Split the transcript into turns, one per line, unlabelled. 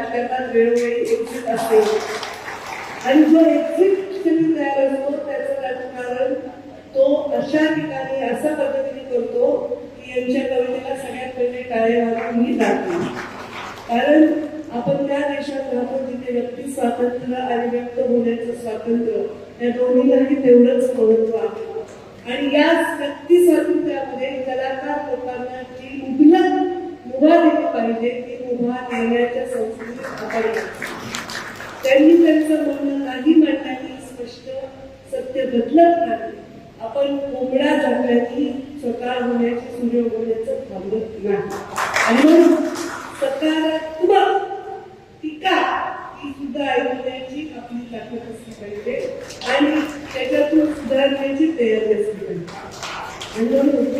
राजकारणात वेळोवेळी एक्झिट असते आणि जो एक्झिट तयार असतो त्याचं राजकारण तो अशा ठिकाणी अशा पद्धतीने करतो की यांच्या कवितेला सगळ्यात पहिले टाळे वाजवून मी जाते. कारण आपण त्या देशात राहतो जिथे व्यक्ती स्वातंत्र्य आणि व्यक्त होण्याचं स्वातंत्र्य या दोन्हीलाही तेवढंच महत्व आहे. आणि याच व्यक्ती स्वातंत्र्यामध्ये कलाकार लोकांना जी मुभा दिली पाहिजे ती मुभा देण्याच्या संस्कृतीत आपण त्यांनी त्यांचं म्हणणं नाही म्हणण्याची स्पष्ट सत्य बदलत नाही. आपण कोंबडा झाल्याने स्वतः होण्याची सूर्य होण्याचं थांबत नाही. आणि म्हणून सकारात्मक टीका ही सुद्धा ऐकण्याची आपली ताकद असली पाहिजे आणि त्याच्यातून सुधारण्याची तयारी असली पाहिजे. आणि म्हणून